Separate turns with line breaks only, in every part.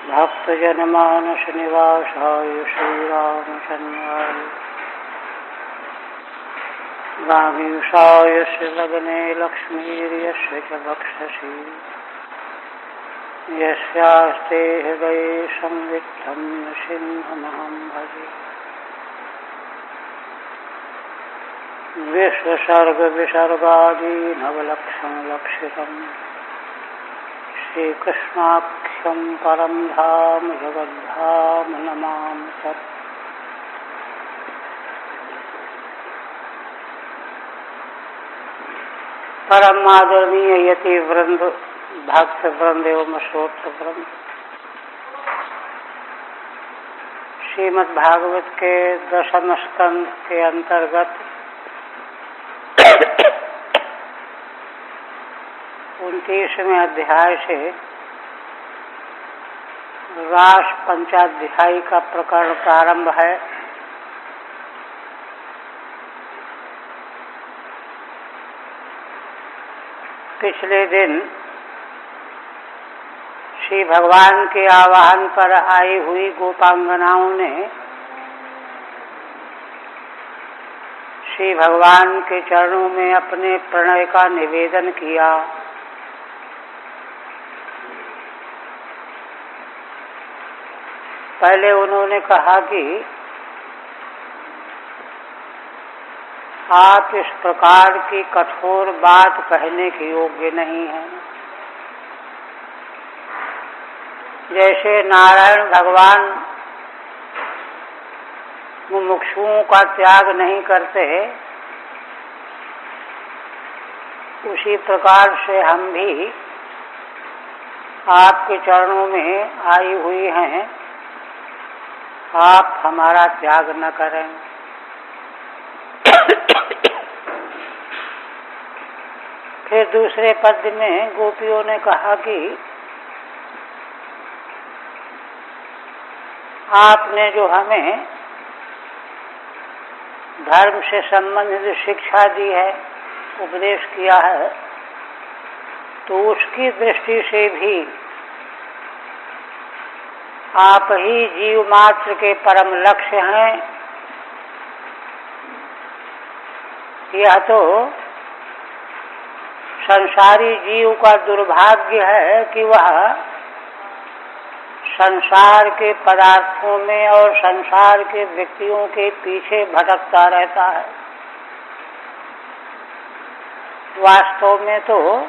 भक्तजनमानस निवासाय श्रीरामचन्द्राय गामीषाय लग्ने लक्ष्मीर्यस्य च वक्षसि यस्यास्ते हृदये संवित्तं सिंहमहं भजे। विश्वसर्गविसर्गादीनवलक्षणलक्षितम् श्रीकृष्णाख्यं परं धाम जगद्धाम नमामि तत्। परम आदरणीय यति वृंद, भक्त वृंद एवं श्रोत वृंद, श्रीमद् भागवत के दशम स्कंध के अंतर्गत 29वें अध्याय से रास पंचाध्यायी का प्रकरण प्रारंभ है। पिछले दिन श्री भगवान के आवाहन पर आई हुई गोपांगनाओं ने श्री भगवान के चरणों में अपने प्रणय का निवेदन किया। पहले उन्होंने कहा कि आप इस प्रकार की कठोर बात कहने के योग्य नहीं हैं। जैसे नारायण भगवान मुमुक्षुओं का त्याग नहीं करते, उसी प्रकार से हम भी आपके चरणों में आई हुई हैं, आप हमारा त्याग न करें। फिर दूसरे पद में गोपियों ने कहा कि आपने जो हमें धर्म से संबंधित शिक्षा दी है, उपदेश किया है, तो उसकी दृष्टि से भी आप ही जीव मात्र के परम लक्ष्य हैं। यह तो संसारी जीव का दुर्भाग्य है कि वह संसार के पदार्थों में और संसार के व्यक्तियों के पीछे भटकता रहता है। वास्तव में तो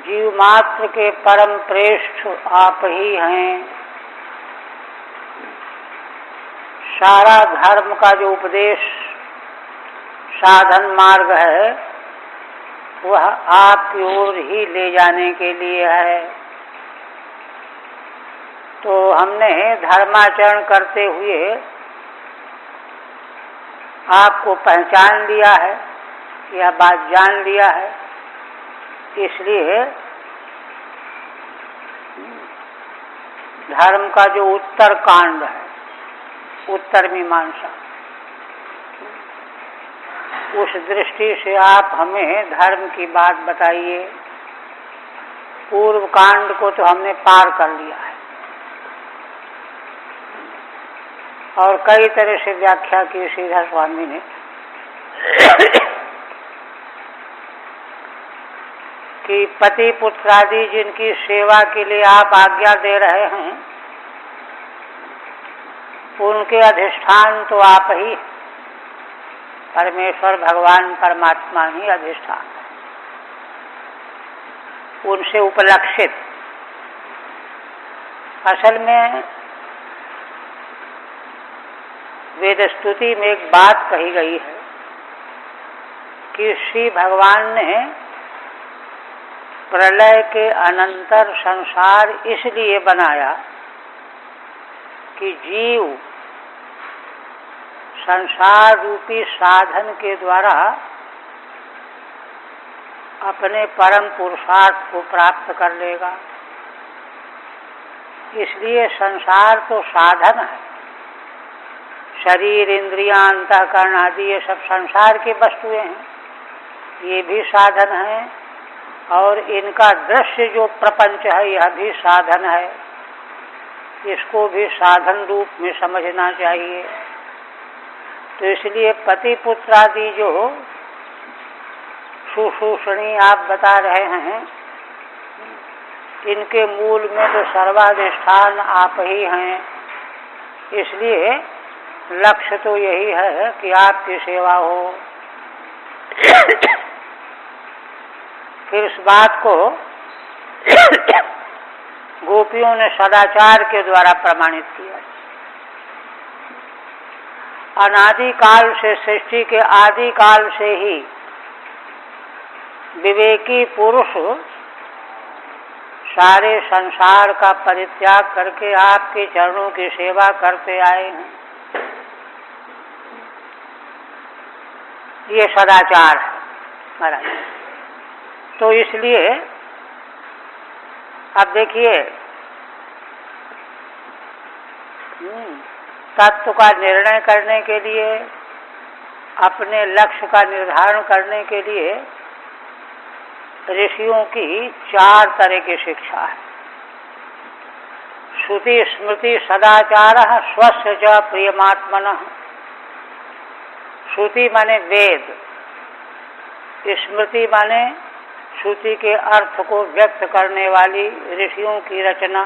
जीव मात्र के परम श्रेष्ठ आप ही हैं। सारा धर्म का जो उपदेश साधन मार्ग है, वह आपकी ओर ही ले जाने के लिए है। तो हमने धर्माचरण करते हुए आपको पहचान लिया है, यह बात जान लिया है। इसलिए धर्म का जो उत्तर कांड है, उत्तर मीमांसा, उस दृष्टि से आप हमें धर्म की बात बताइए। पूर्व कांड को तो हमने पार कर लिया है और कई तरह से व्याख्या की श्रीधर स्वामी ने कि पति पुत्र आदि जिनकी सेवा के लिए आप आज्ञा दे रहे हैं, उनके अधिष्ठान तो आप ही, परमेश्वर भगवान परमात्मा ही अधिष्ठान है। उनसे उपलक्षित असल में वेद स्तुति में एक बात कही गई है कि श्री भगवान ने प्रलय के अनंतर संसार इसलिए बनाया कि जीव संसार रूपी साधन के द्वारा अपने परम पुरुषार्थ को प्राप्त कर लेगा। इसलिए संसार तो साधन है। शरीर, इंद्रियां, अंतःकरण आदि ये सब संसार की वस्तुएं हैं, ये भी साधन हैं। और इनका दृश्य जो प्रपंच है, यह भी साधन है। इसको भी साधन रूप में समझना चाहिए। तो इसलिए पति पुत्र आदि जो सुषुषणी आप बता रहे हैं, इनके मूल में तो सर्वाधिष्ठान आप ही हैं। इसलिए लक्ष्य तो यही है कि आपकी सेवा हो। फिर इस बात को गोपियों ने सदाचार के द्वारा प्रमाणित किया। अनादि काल से, सृष्टि के आदि काल से ही विवेकी पुरुष सारे संसार का परित्याग करके आपके चरणों की सेवा करते आए हैं। ये सदाचार है महाराज। तो इसलिए अब देखिए, तत्व का निर्णय करने के लिए, अपने लक्ष्य का निर्धारण करने के लिए ऋषियों की 4 तरह की शिक्षा है। श्रुति स्मृति सदाचार स्वस्य च प्रियमात्मनः। श्रुति माने वेद, स्मृति माने श्रुति के अर्थ को व्यक्त करने वाली ऋषियों की रचना,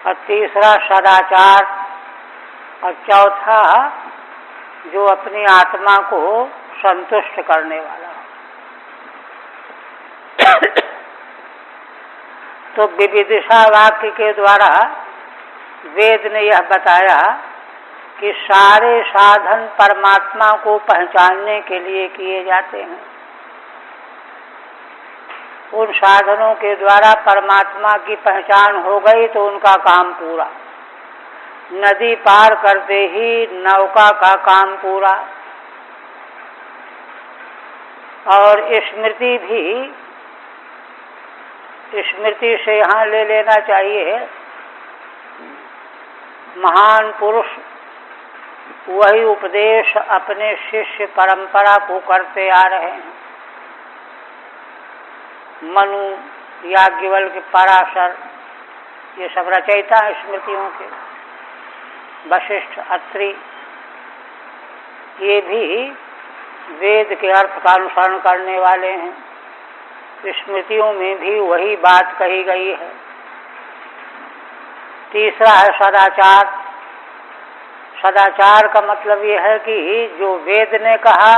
और तीसरा सदाचार, और चौथा जो अपनी आत्मा को संतुष्ट करने वाला। तो विविदिशा वाक्य के द्वारा वेद ने यह बताया कि सारे साधन परमात्मा को पहचानने के लिए किए जाते हैं। उन साधनों के द्वारा परमात्मा की पहचान हो गई तो उनका काम पूरा। नदी पार करते ही नौका का काम पूरा। और स्मृति भी, स्मृति से यहाँ ले लेना चाहिए, महान पुरुष वही उपदेश अपने शिष्य परंपरा को करते आ रहे हैं। मनु, याज्ञवल्क्य, पराशर, ये सब रचयिता है स्मृतियों के। वशिष्ठ, अत्रि, ये भी वेद के अर्थ का अनुसरण करने वाले हैं। स्मृतियों में भी वही बात कही गई है। तीसरा है सदाचार। सदाचार का मतलब ये है कि जो वेद ने कहा,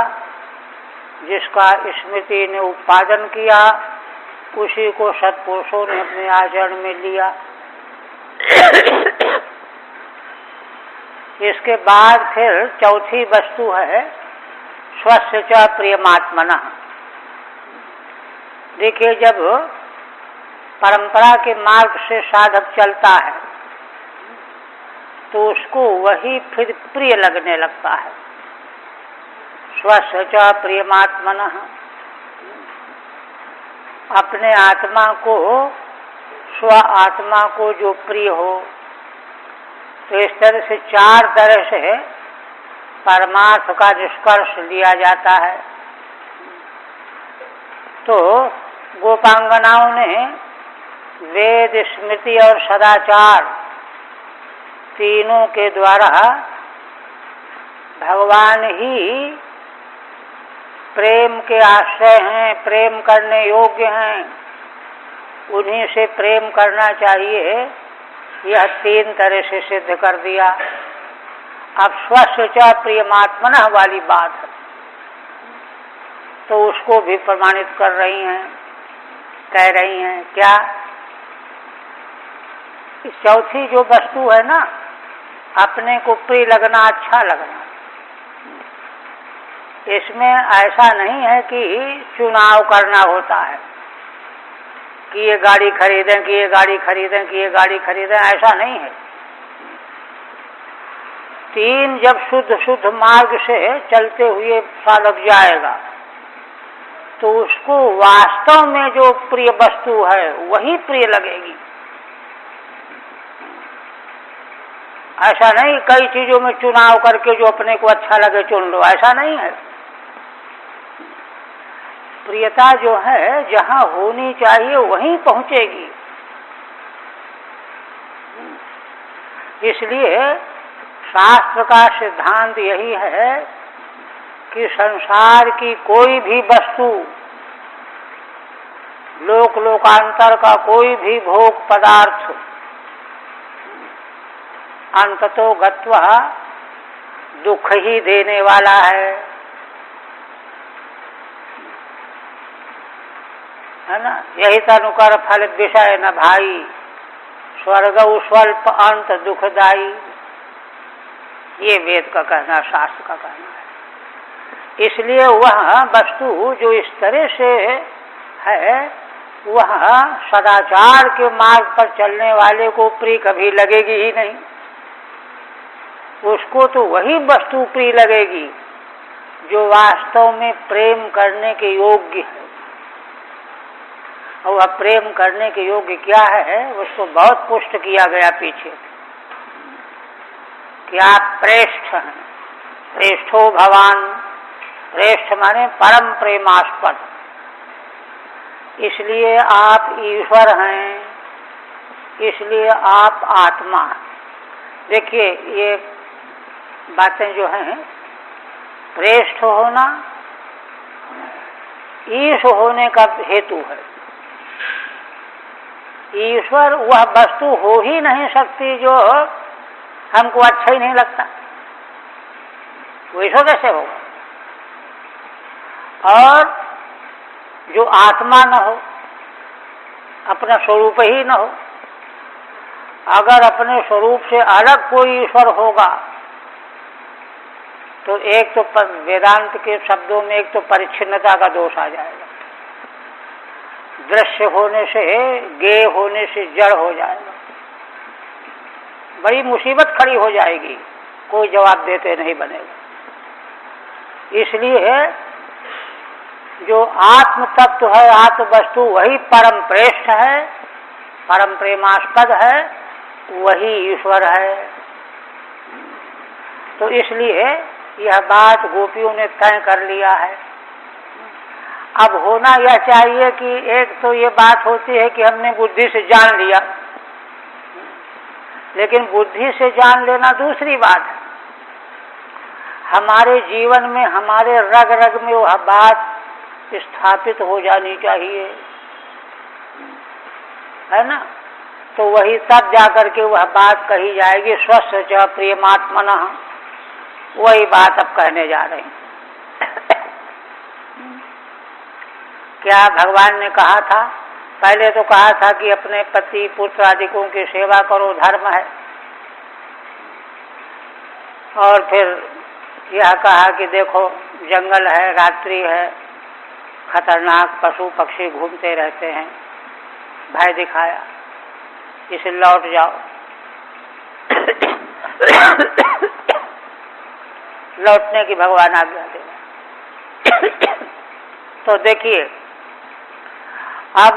जिसका स्मृति ने उत्पादन किया, उसी को सत्पुरुषों ने अपने आचरण में लिया। इसके बाद फिर चौथी वस्तु है स्वस्य च प्रियमात्मनः। देखिए, जब परंपरा के मार्ग से साधक चलता है तो उसको वही फिर प्रिय लगने लगता है। स्वस्य च प्रियमात्मनः, अपने आत्मा को, स्व आत्मा को जो प्रिय हो। तो इस तरह से 4 तरह से परमार्थ का निष्कर्ष लिया जाता है। तो गोपांगनाओं ने वेद, स्मृति और सदाचार तीनों के द्वारा भगवान ही प्रेम के आश्रय हैं, प्रेम करने योग्य हैं, उन्हीं से प्रेम करना चाहिए, यह 3 तरह से सिद्ध कर दिया। अब स्वस्य च प्रियमात्मनः वाली बात है, तो उसको भी प्रमाणित कर रही हैं, कह रही हैं क्या? चौथी जो वस्तु है ना, अपने को प्रिय लगना, अच्छा लगना, इसमें ऐसा नहीं है कि चुनाव करना होता है कि ये गाड़ी खरीदें, कि ये गाड़ी खरीदें, कि ये गाड़ी खरीदें, ऐसा नहीं है। 3 जब शुद्ध शुद्ध मार्ग से चलते हुए साधक जाएगा तो उसको वास्तव में जो प्रिय वस्तु है वही प्रिय लगेगी। ऐसा नहीं कई चीजों में चुनाव करके जो अपने को अच्छा लगे चुन लो, ऐसा नहीं है। प्रियता जो है जहां होनी चाहिए वहीं पहुंचेगी। इसलिए शास्त्र का सिद्धांत यही है कि संसार की कोई भी वस्तु, लोक लोकांतर का कोई भी भोग पदार्थ अंततो गत्वा दुख ही देने वाला है ना। यही तनुकर फल विषय न भाई, स्वर्ग स्वल्प अंत दुखदाई, ये वेद का कहना, शास्त्र का कहना है। इसलिए वह वस्तु जो इस तरह से है, वह सदाचार के मार्ग पर चलने वाले को प्रिय कभी लगेगी ही नहीं। उसको तो वही वस्तु प्रिय लगेगी जो वास्तव में प्रेम करने के योग्य है। और वह प्रेम करने के योग्य क्या है, उसको बहुत पुष्ट किया गया पीछे कि आप प्रेष्ठ हैं, प्रेष्ठो भवान। प्रेष्ठ माने परम प्रेमास्पद, इसलिए आप ईश्वर हैं, इसलिए आप आत्मा हैं। देखिए ये बातें जो हैं, प्रेष्ठ होना ईश होने का हेतु है। ईश्वर वह वस्तु हो ही नहीं सकती जो हमको अच्छा ही नहीं लगता, वो ईश्वर कैसे होगा। और जो आत्मा न हो, अपना स्वरूप ही न हो। अगर अपने स्वरूप से अलग कोई ईश्वर होगा तो एक तो वेदांत के शब्दों में एक तो परिच्छिन्नता का दोष आ जाएगा, दृश्य होने से, ज्ञेय होने से जड़ हो जाएगा, बड़ी मुसीबत खड़ी हो जाएगी, कोई जवाब देते नहीं बनेगा। इसलिए जो आत्म तत्व है, आत्म वस्तु, वही परम प्रेष्ठ है, परम प्रेमास्पद है, वही ईश्वर है। तो इसलिए यह बात गोपियों ने तय कर लिया है। अब होना यह चाहिए कि एक तो ये बात होती है कि हमने बुद्धि से जान लिया, लेकिन बुद्धि से जान लेना दूसरी बात है। हमारे जीवन में, हमारे रग रग में वह बात स्थापित हो जानी चाहिए, है ना। तो वही तब जाकर के वह बात कही जाएगी, स्वस्थ च प्रियमात्मनः। वही बात अब कहने जा रहे हैं। क्या भगवान ने कहा था, पहले तो कहा था कि अपने पति पुत्र आदिकों की सेवा करो, धर्म है। और फिर यह कहा कि देखो जंगल है, रात्रि है, खतरनाक पशु पक्षी घूमते रहते हैं, भय दिखाया, इसे लौट जाओ। लौटने की भगवान आज्ञा दे। तो देखिए अब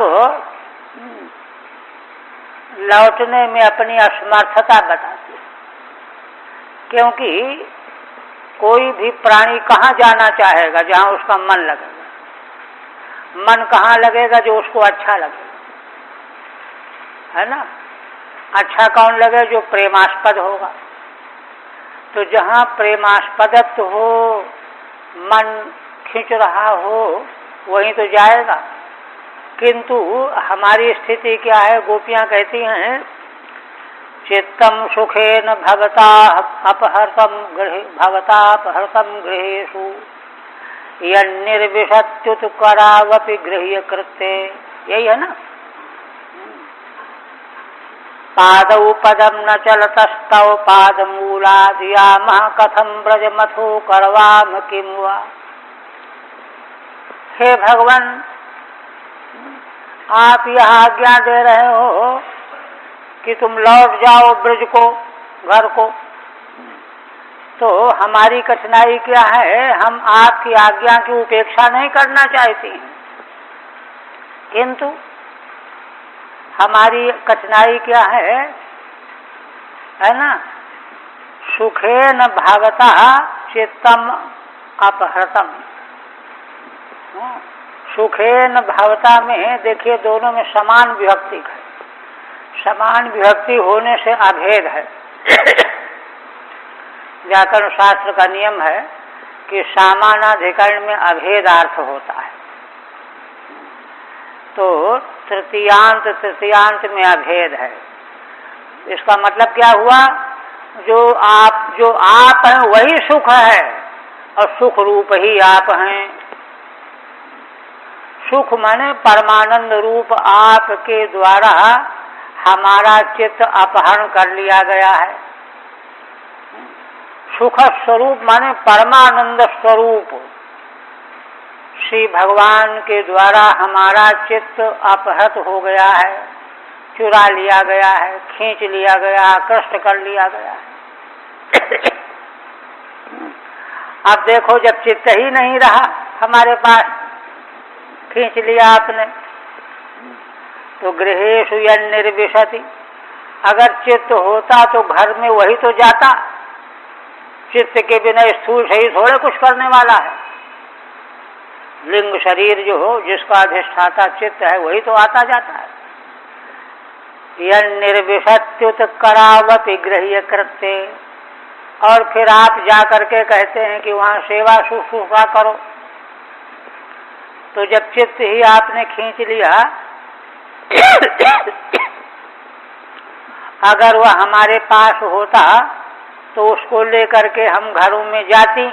लौटने में अपनी असमर्थता बताती है, क्योंकि कोई भी प्राणी कहाँ जाना चाहेगा, जहाँ उसका मन लगेगा। मन कहाँ लगेगा, जो उसको अच्छा लगेगा, है ना। अच्छा कौन लगे, जो प्रेमास्पद होगा। तो जहाँ प्रेमास्पदत्व हो, मन खींच रहा हो, वहीं तो जाएगा। किंतु हमारी स्थिति क्या है, गोपियां कहती हैं, चित्तम सुखेन भवता अपहृतम गृहेषु यन्निर्विशत्युत करावपि गृह्य कृत्ये। यही है ना। पादौ पदम न चलतस्तौ पादमूलादियामः कथम ब्रजमथो करवाम किम वा। हे भगवान, आप यह आज्ञा दे रहे हो कि तुम लौट जाओ ब्रज को, घर को, तो हमारी कठिनाई क्या है, हम आपकी आज्ञा की उपेक्षा नहीं करना चाहती हैं, किंतु हमारी कठिनाई क्या है ना। सुखेन भावता चित्तम अपहृतम। सुखेन भावता में देखिए दोनों में समान विभक्ति है। समान विभक्ति होने से अभेद है। व्याकरण शास्त्र का नियम है कि सामानाधिकरण में अभेदार्थ होता है, तो तृतीयांत में अभेद है। इसका मतलब क्या हुआ? जो आप हैं वही सुख है और सुख रूप ही आप हैं। सुख माने परमानंद रूप आपके द्वारा हमारा चित्त अपहरण कर लिया गया है। सुख स्वरूप माने परमानंद स्वरूप श्री भगवान के द्वारा हमारा चित्त अपहृत हो गया है, चुरा लिया गया है, खींच लिया गया, आकृष्ट कर लिया गया है। अब देखो, जब चित्त ही नहीं रहा हमारे पास, खींच लिया आपने, तो गृहेषु यन्निर्विशति, अगर चित्त होता तो घर में वही तो जाता। चित्त के बिना स्थूल शरीर थोड़े कुछ करने वाला है। लिंग शरीर जो हो, जिसका अधिष्ठाता चित्त है, वही तो आता जाता है। यन्निर्विशत्युत करावपि गृह्य कृत्ये, और फिर आप जा करके कहते हैं कि वहां सेवा शुश्रूषा करो। तो जब चित्त ही आपने खींच लिया, अगर वह हमारे पास होता तो उसको लेकर के हम घरों में जाती।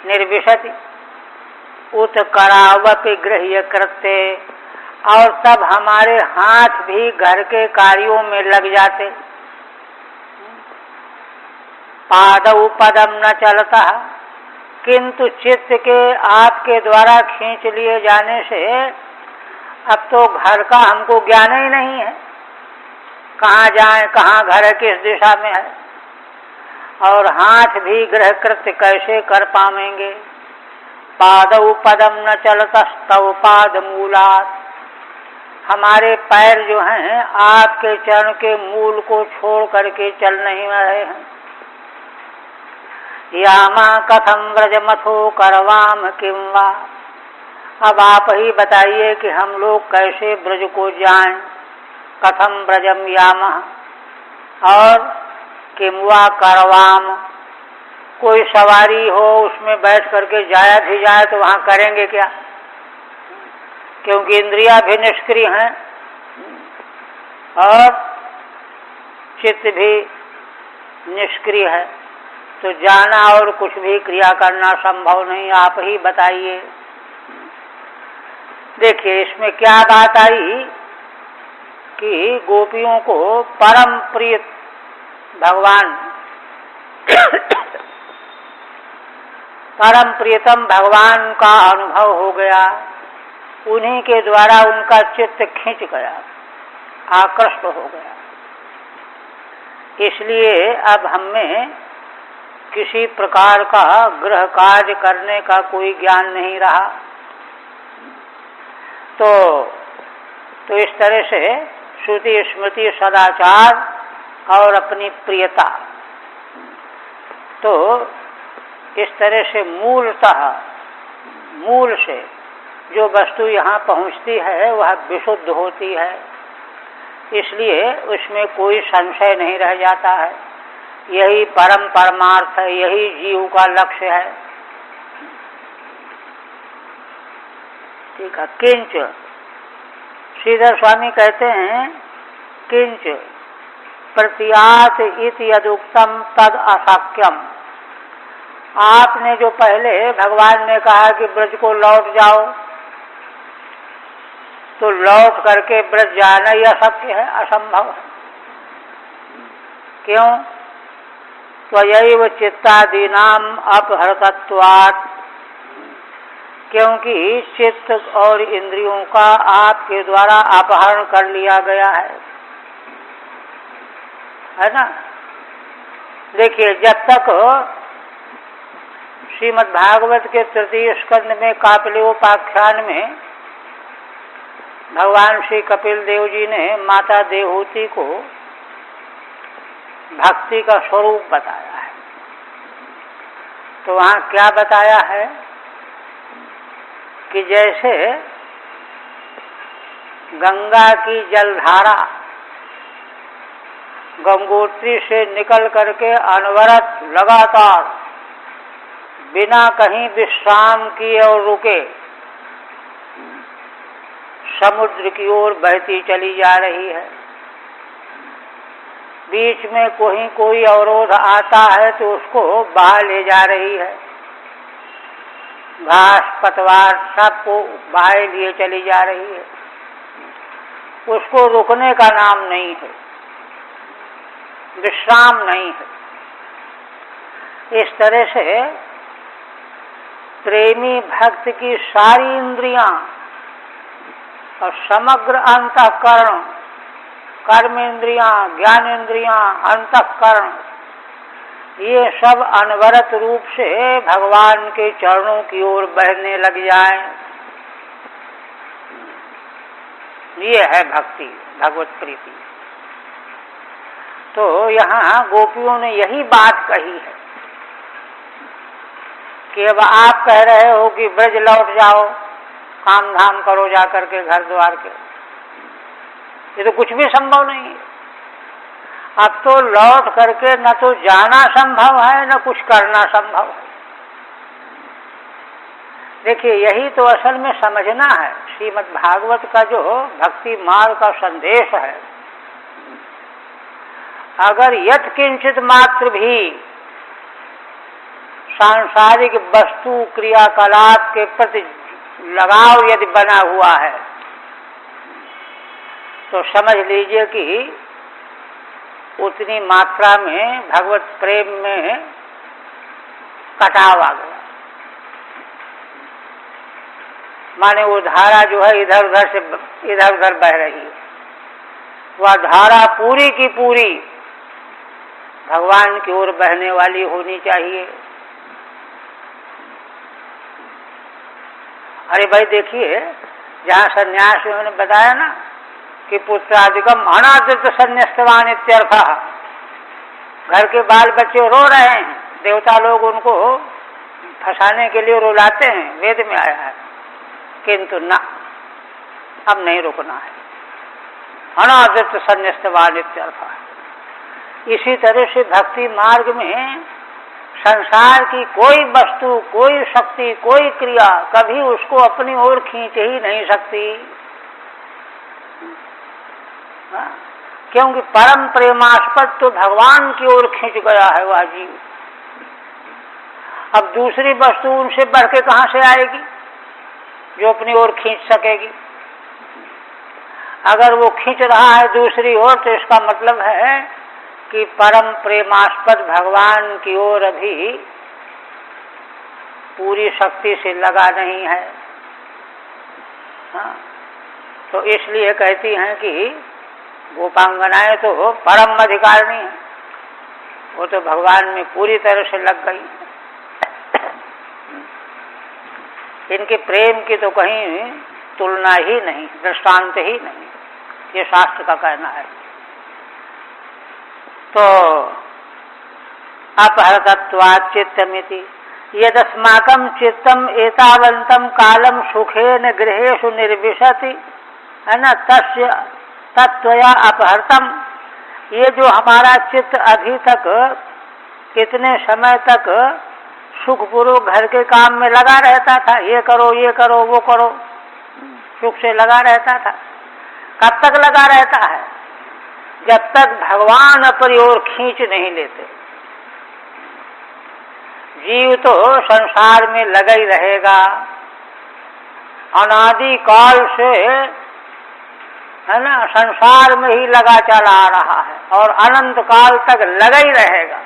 निर्विशति उत करावपि गृह्य कृत्ये, और तब हमारे हाथ भी घर के कार्यों में लग जाते। पादौ पदम न चलता, किंतु चित्त के आपके द्वारा खींच लिए जाने से अब तो घर का हमको ज्ञान ही नहीं है, कहाँ जाएं, कहाँ घर है, किस दिशा में है, और हाथ भी गृह कृत्य कैसे कर पाएंगे। पादौ पदम न चलतस्तव पाद मूलात्, हमारे पैर जो हैं आपके चरण के मूल को छोड़ करके चल नहीं रहे हैं। यामा कथम व्रजमथो करवाम किं वा, अब आप ही बताइए कि हम लोग कैसे ब्रज को जाएं। कथम व्रजम यामः, और किं वा करवाम, कोई सवारी हो उसमें बैठ करके जाया भी जाए तो वहां करेंगे क्या, क्योंकि इंद्रियां भी निष्क्रिय हैं और चित्त भी निष्क्रिय है, तो जाना और कुछ भी क्रिया करना संभव नहीं। आप ही बताइए। देखिए, इसमें क्या बात आई कि गोपियों को परम प्रिय भगवान परम प्रियतम भगवान का अनुभव हो गया, उन्हीं के द्वारा उनका चित्त खींच गया, आकृष्ट हो गया। इसलिए अब हमें किसी प्रकार का गृह कार्य करने का कोई ज्ञान नहीं रहा। तो इस तरह से श्रुति स्मृति सदाचार और अपनी प्रियता, तो इस तरह से मूल से जो वस्तु यहाँ पहुँचती है वह विशुद्ध होती है, इसलिए उसमें कोई संशय नहीं रह जाता है। यही परम परमार्थ है, यही जीव का लक्ष्य है। ठीक है। किंच, श्रीधर स्वामी कहते हैं, किंच प्रत्यात इति यदुक्तम तद अशक्यम, आपने जो पहले भगवान ने कहा कि ब्रज को लौट जाओ, तो लौट करके ब्रज जाना ही अशक्य है, असंभव है। क्यों? त्वयैव चित्तादीनाम अपहृतत्वात्, क्योंकि चित्त और इंद्रियों का आपके द्वारा अपहरण कर लिया गया है ना। देखिए, जब तक श्रीमद् भागवत के तृतीय स्कंद में कापिलोपाख्यान में भगवान श्री कपिल देव जी ने माता देवहूति को भक्ति का स्वरूप बताया है, तो वहाँ क्या बताया है कि जैसे गंगा की जलधारा गंगोत्री से निकल करके अनवरत लगातार बिना कहीं विश्राम किए और रुके समुद्र की ओर बहती चली जा रही है। बीच में कोई अवरोध आता है तो उसको बहा ले जा रही है। घास पतवार सबको बहाए लिए चली जा रही है। उसको रुकने का नाम नहीं है, विश्राम नहीं है। इस तरह से प्रेमी भक्त की सारी इंद्रियां और समग्र अंतःकरण, कर्म इंद्रियां, ज्ञान इंद्रियां, अंतःकरण, ये सब अनवरत रूप से भगवान के चरणों की ओर बहने लग जाएं। ये है भक्ति, भगवत प्रीति। तो यहाँ गोपियों ने यही बात कही है कि अब आप कह रहे हो कि ब्रज लौट जाओ, काम धाम करो जाकर के घर द्वार के, ये तो कुछ भी संभव नहीं है। अब तो लौट करके न तो जाना संभव है न कुछ करना संभव है। देखिए, यही तो असल में समझना है। श्रीमद् भागवत का जो भक्ति मार्ग का संदेश है, अगर यत्किंचित मात्र भी सांसारिक वस्तु क्रियाकलाप के प्रति लगाव यदि बना हुआ है तो समझ लीजिए कि उतनी मात्रा में भगवत प्रेम में कटाव आ गया। माने वो धारा जो है इधर उधर बह रही है, वह धारा पूरी की पूरी भगवान की ओर बहने वाली होनी चाहिए। अरे भाई देखिए, जहाँ संन्यास उन्होंने बताया ना कि पुत्रादिकम अनादृत संन्यास्तवान इत्यर्थ, घर के बाल बच्चे रो रहे हैं, देवता लोग उनको फंसाने के लिए रुलाते हैं, वेद में आया है, किंतु ना, अब नहीं रुकना है। अनादृत संन्यास्तवान इत्यर्थ। इसी तरह से भक्ति मार्ग में संसार की कोई वस्तु, कोई शक्ति, कोई क्रिया कभी उसको अपनी ओर खींच ही नहीं सकती। क्योंकि परम प्रेमास्पद तो भगवान की ओर खींच गया है वह जीव। अब दूसरी वस्तु उनसे बढ़ के कहाँ से आएगी जो अपनी ओर खींच सकेगी? अगर वो खींच रहा है दूसरी ओर तो इसका मतलब है कि परम प्रेमास्पद भगवान की ओर अभी पूरी शक्ति से लगा नहीं है। हाँ, तो इसलिए कहती हैं कि गोपांगनाएं तो परम अधिकारिणी है, वो तो भगवान में पूरी तरह से लग गई। इनके प्रेम की तो कहीं तुलना ही नहीं, दृष्टांत ही नहीं, ये शास्त्र का कहना है। तो अपहृतत्वात् चित्तमिति यदस्माकं चित्तम एतावन्तं कालम सुखेन गृहेषु निर्विशति, है ना, तस्य तत्वया अपहृतम। ये जो हमारा चित्त अभी तक कितने समय तक सुखपूर्वक घर के काम में लगा रहता था, ये करो वो करो, सुख से लगा रहता था, कब तक लगा रहता है? जब तक भगवान अपनी ओर खींच नहीं लेते। जीव तो संसार में लगा ही रहेगा, अनादि काल से, है ना, संसार में ही लगा चला आ रहा है और अनंत काल तक लगा ही रहेगा।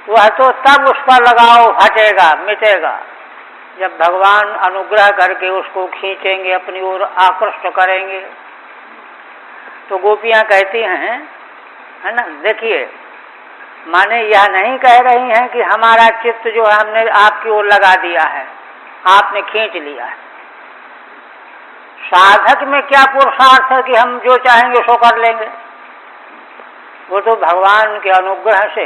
वह तो तब उसका लगाव हटेगा, मिटेगा, जब भगवान अनुग्रह करके उसको खींचेंगे, अपनी ओर आकृष्ट करेंगे। तो गोपियां कहती हैं, है ना, देखिए, माने यह नहीं कह रही हैं कि हमारा चित्त जो है हमने आपकी ओर लगा दिया है, आपने खींच लिया है। साधक में क्या पुरुषार्थ है कि हम जो चाहेंगे सो कर लेंगे? वो तो भगवान के अनुग्रह से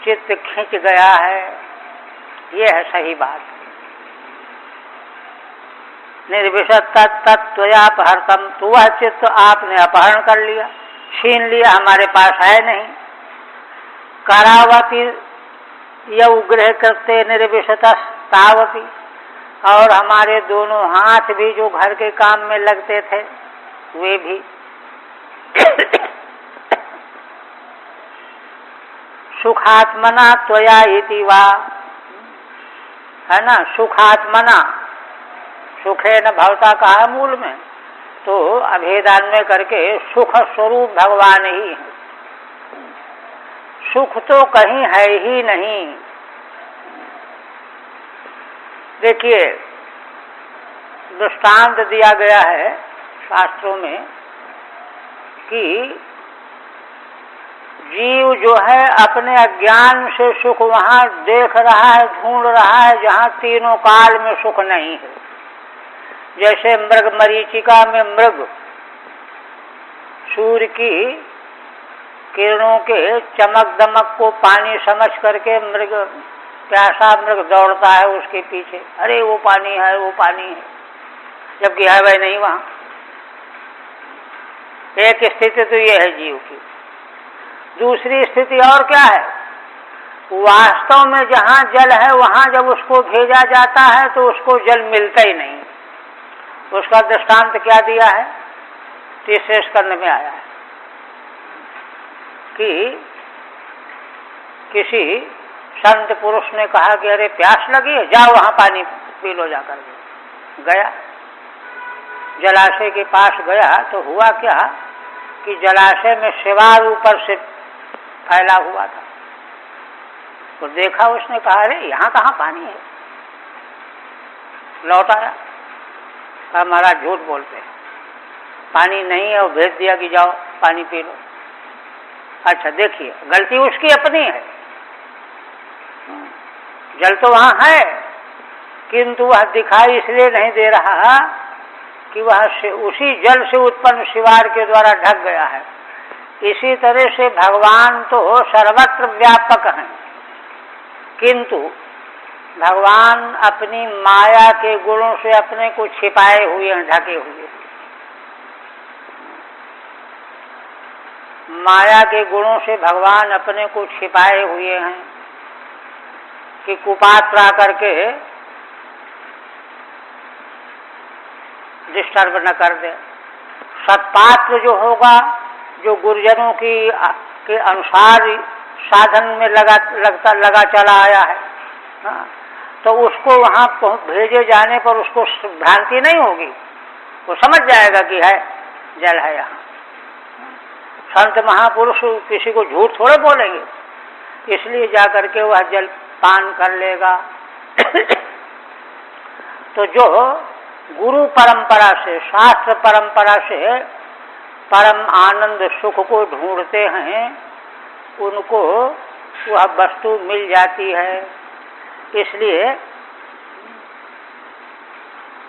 चित्त खींच गया है, ये है सही बात। निर्विशत तत्त्वया अपहृतम, तो वह चित्त आपने अपहरण कर लिया, छीन लिया, हमारे पास है नहीं। करावती यौ गृह कृत्य निर्विशतस्तावती, और हमारे दोनों हाथ भी जो घर के काम में लगते थे वे भी। सुखात्मना त्वया इति वा, है ना, सुखात्मना, सुखे न भवता कहा मूल में, तो अभेदान्वय करके सुख स्वरूप भगवान ही है। सुख तो कहीं है ही नहीं। देखिए, दृष्टांत दिया गया है शास्त्रों में कि जीव जो है अपने अज्ञान से सुख वहां देख रहा है, ढूंढ रहा है जहां तीनों काल में सुख नहीं है। जैसे मृग मरीचिका में मृग सूर्य की किरणों के चमक दमक को पानी समझ करके मृग, प्यासा मृग दौड़ता है उसके पीछे, अरे वो पानी है, वो पानी है, जबकि है वह नहीं वहां। एक स्थिति तो ये है जीव की। दूसरी स्थिति और क्या है, वास्तव में जहां जल है वहां जब उसको भेजा जाता है तो उसको जल मिलता ही नहीं। उसका दृष्टांत क्या दिया है, तीसरे स्कंद में आया है कि किसी संत पुरुष ने कहा कि अरे प्यास लगी है, जाओ वहां पानी पी लो जाकर के। गया, जलाशय के पास गया तो हुआ क्या कि जलाशय में शिवार ऊपर से फैला हुआ था। तो देखा, उसने कहा अरे यहाँ कहाँ पानी है। लौट आया, कहा महाराज झूठ बोलते हैं, पानी नहीं है, और भेज दिया कि जाओ पानी पी लो। अच्छा देखिए, गलती उसकी अपनी है। जल तो वहां है, किंतु वह दिखाई इसलिए नहीं दे रहा कि वह उसी जल से उत्पन्न शिवार के द्वारा ढक गया है। इसी तरह से भगवान तो सर्वत्र व्यापक हैं, किंतु भगवान अपनी माया के गुणों से अपने को छिपाए हुए हैं, ढके हुए। माया के गुणों से भगवान अपने को छिपाए हुए हैं कि कुपात्र आकर के डिस्टर्ब न कर दे। सत्पात्र जो होगा, जो गुरुजनों की के अनुसार साधन में लगा चला आया है, हाँ, तो उसको वहां भेजे जाने पर उसको भ्रांति नहीं होगी, वो समझ जाएगा कि है जल है यहाँ। संत महापुरुष किसी को झूठ थोड़े बोलेंगे, इसलिए जाकर के वह जल पान कर लेगा। तो जो गुरु परंपरा से, शास्त्र परंपरा से परम आनंद सुख को ढूंढते हैं, उनको वह वस्तु मिल जाती है। इसलिए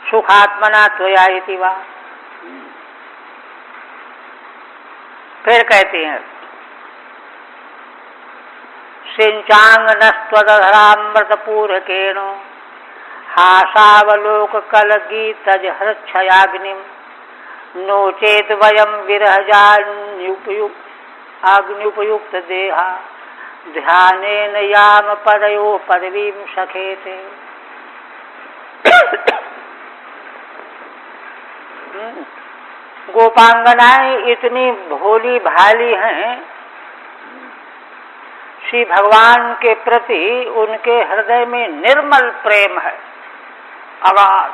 सुखात्मना त्वया इति वा। फिर कहते हैं सिंचांगनस्त्वदधरामृतपूरकेण हासावलोक कलगीतज हृच्छयाग्निम नोचेत वयम विरहजान्युपयुक्त देहा ध्यानेन याम पदयो पदवीं सखेते। गोपांगनाएं इतनी भोली भाली हैं, श्री भगवान के प्रति उनके हृदय में निर्मल प्रेम है, अगाध।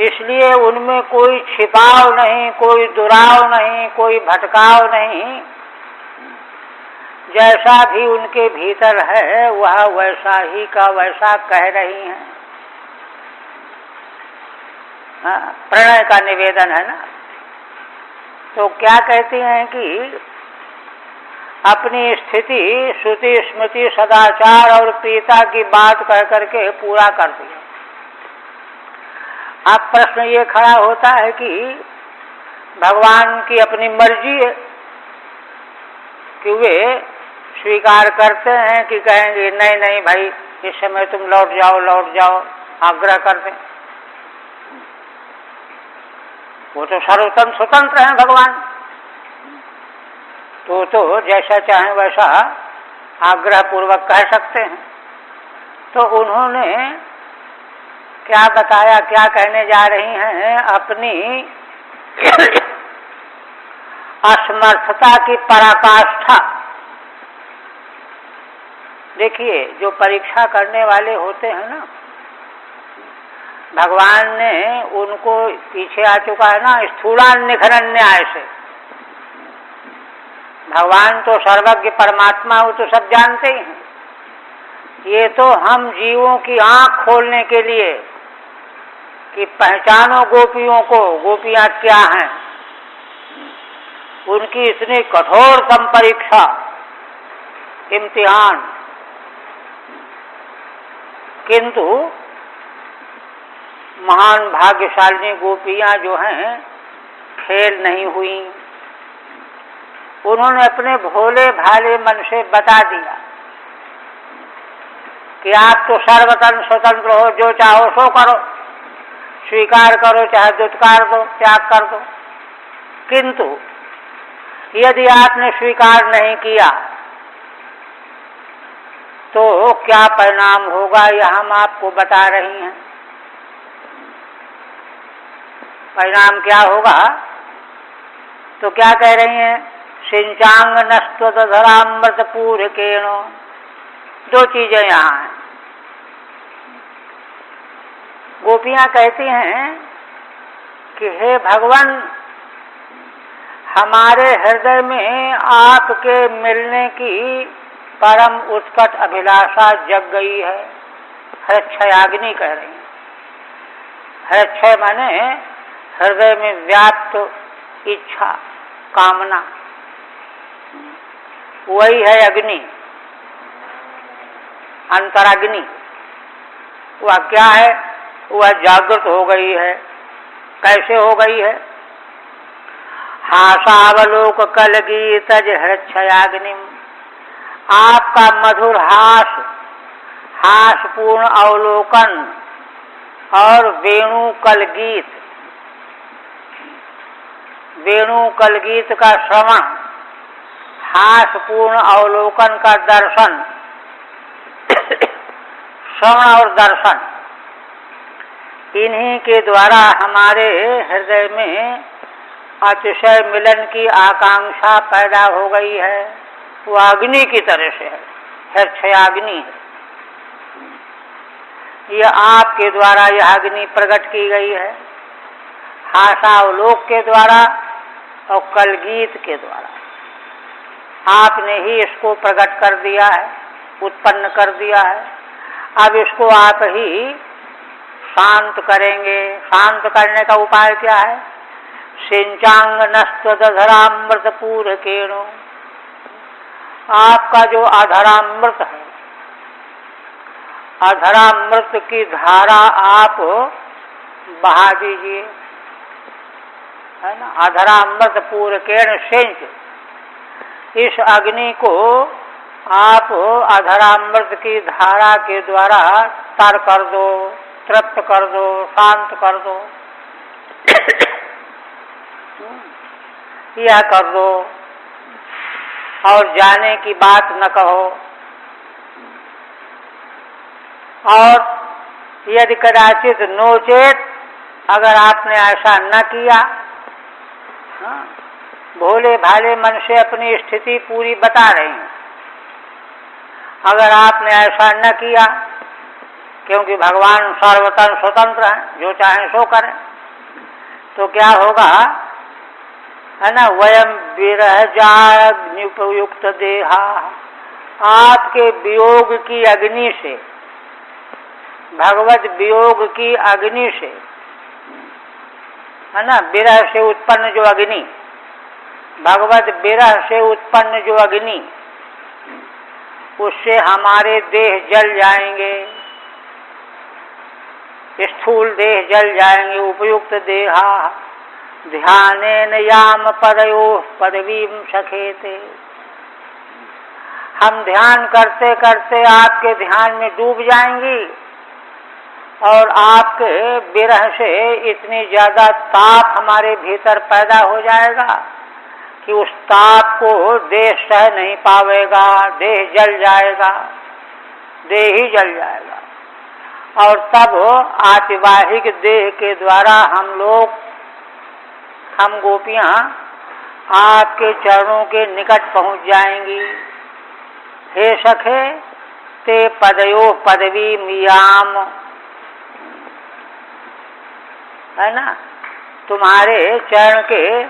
इसलिए उनमें कोई छिपाव नहीं, कोई दुराव नहीं, कोई भटकाव नहीं। जैसा भी उनके भीतर है वह वैसा ही का वैसा कह रही हैं। प्रणय का निवेदन है ना। तो क्या कहती हैं कि अपनी स्थिति श्रुति स्मृति सदाचार और प्रियता की बात कह करके पूरा कर दिया। अब प्रश्न ये खड़ा होता है कि भगवान की अपनी मर्जी है कि वे स्वीकार करते हैं कि कहेंगे नहीं नहीं भाई इस समय तुम लौट जाओ, आग्रह कर दें। वो तो सर्वतंत्र स्वतंत्र हैं भगवान, तो जैसा चाहे वैसा आग्रह पूर्वक कह सकते हैं। तो उन्होंने क्या बताया, क्या कहने जा रही हैं, अपनी असमर्थता की पराकाष्ठा। देखिए, जो परीक्षा करने वाले होते हैं ना, भगवान ने उनको, पीछे आ चुका है ना, स्थूलान्निखनन न्याय से। भगवान तो सर्वज्ञ परमात्मा, वो तो सब जानते ही हैं। ये तो हम जीवों की आंख खोलने के लिए कि पहचानो गोपियों को, गोपियां क्या हैं, उनकी इतनी कठोरतम परीक्षा, इम्तिहान, किंतु महान भाग्यशालिनी गोपियां जो हैं फेल नहीं हुई। उन्होंने अपने भोले भाले मन से बता दिया कि आप तो सर्वतंत्र स्वतंत्र हो, जो चाहो सो करो, स्वीकार करो चाहे दुत्कार दो, त्याग कर दो। किंतु यदि आपने स्वीकार नहीं किया तो क्या परिणाम होगा, यह हम आपको बता रही हैं। परिणाम क्या होगा, तो क्या कह रही हैं, सिंचांग नस्त्वधरामृत पूरकेण। दो चीजें यहाँ हैं। गोपियां कहती हैं कि हे भगवान, हमारे हृदय में आपके मिलने की परम उत्कट अभिलाषा जग गई है। हृच्छयाग्नि कह रही हैं। हृच्छय माने हृदय में व्याप्त इच्छा, कामना, वही है अग्नि, अंतराग्नि। वह क्या है, वह जागृत हो गई है। कैसे हो गई है, हासावलोक कल गीतज हृच्छयाग्निम। आपका मधुर हास, हासपूर्ण अवलोकन और वेणु कल गीत, वेणु कल गीत का श्रवण, हासपूर्ण अवलोकन का दर्शन, श्रवण और दर्शन, इन्हीं के द्वारा हमारे हृदय में अतिशय मिलन की आकांक्षा पैदा हो गई है। वो अग्नि की तरह से है, हृच्छयाग्नि है। यह आपके द्वारा यह अग्नि प्रकट की गई है, हासावलोक के द्वारा और कलगीत के द्वारा। आपने ही इसको प्रकट कर दिया है, उत्पन्न कर दिया है। अब इसको आप ही शांत करेंगे। शांत करने का उपाय क्या है, सिंचांग नस्त्वधरामृत पूरकेण। आपका जो अधरामृत है, अधरामृत की धारा आप बहा दीजिए, है ना। अधरामृत पूरकेण सिंच, इस अग्नि को आप अधरामृत की धारा के द्वारा तर कर दो, तृप्त कर दो, शांत कर दो, यह कर दो। और जाने की बात न कहो। और यदि कदाचित नोचेत, अगर आपने ऐसा न किया, भोले भाले मन से अपनी स्थिति पूरी बता रही हैं। अगर आपने ऐसा न किया, क्योंकि भगवान सर्वतंत्र स्वतंत्र हैं, जो चाहें सो करें, तो क्या होगा, है ना। वयम विरह जाग्निपयुक्त देहा। आपके वियोग की अग्नि से, भगवत वियोग की अग्नि से, है ना, विरह से उत्पन्न जो अग्नि, भगवत विरह से उत्पन्न जो अग्नि, उससे हमारे देह जल जाएंगे, स्थूल देह जल जाएंगे। उपयुक्त देहा ध्यानेन याम पदयो पदवीम सखेते। हम ध्यान करते करते आपके ध्यान में डूब जाएंगी और आपके विरह से इतनी ज्यादा ताप हमारे भीतर पैदा हो जाएगा कि उस ताप को देह सह नहीं पावेगा, देह जल जाएगा, देह ही जल जाएगा। और तब आतिवाहिक देह के द्वारा हम गोपियां आपके चरणों के निकट पहुंच जाएंगी। हे सखे ते पदयो पदवी मियाम, है ना, तुम्हारे चरण के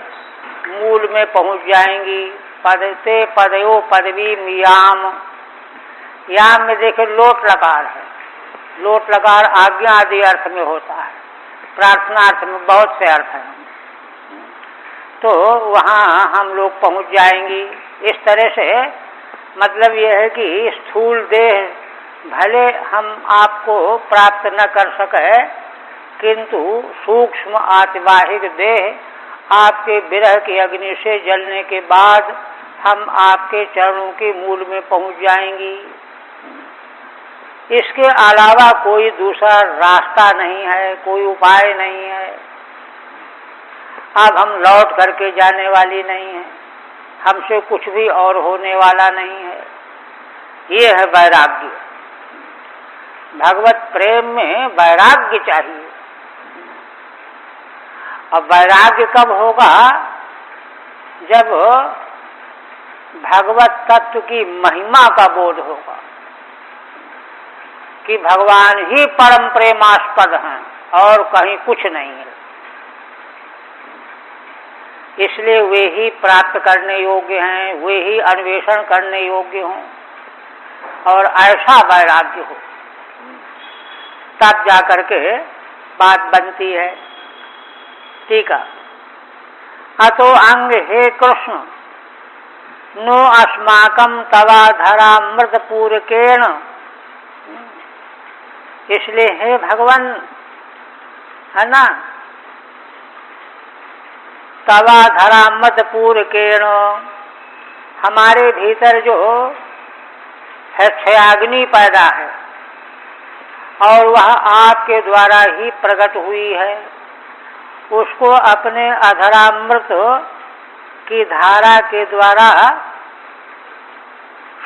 मूल में पहुंच जाएंगी। पदते पदयो पदवी मियाम, याम में देखे लोट लकार है, लोट लकार आज्ञा आदि अर्थ में होता है, प्रार्थना अर्थ में बहुत से अर्थ हैं। तो वहाँ हम लोग पहुंच जाएंगी। इस तरह से मतलब यह है कि स्थूल देह भले हम आपको प्राप्त न कर सके, किंतु सूक्ष्म आतिवाहिक देह आपके विरह की अग्नि से जलने के बाद हम आपके चरणों के मूल में पहुंच जाएंगी। इसके अलावा कोई दूसरा रास्ता नहीं है, कोई उपाय नहीं है। अब हम लौट करके जाने वाली नहीं है, हमसे कुछ भी और होने वाला नहीं है। ये है वैराग्य। भगवत प्रेम में वैराग्य चाहिए। अब वैराग्य कब होगा? जब भगवत तत्व की महिमा का बोध होगा कि भगवान ही परम प्रेमास्पद हैं और कहीं कुछ नहीं है, इसलिए वे ही प्राप्त करने योग्य हैं, वे ही अन्वेषण करने योग्य हों। और ऐसा वैराग्य हो, तब जाकर के बात बनती है। ठीक है। अतो अंग हे कृष्ण नो अस्माकं तवाधरामृतपूरकेण, इसलिए हे भगवान, है ना, तवाधरामृतपूरकेण, हमारे भीतर जो है क्षयाग्नि पैदा है और वह आपके द्वारा ही प्रकट हुई है, उसको अपने अधरामृत की धारा के द्वारा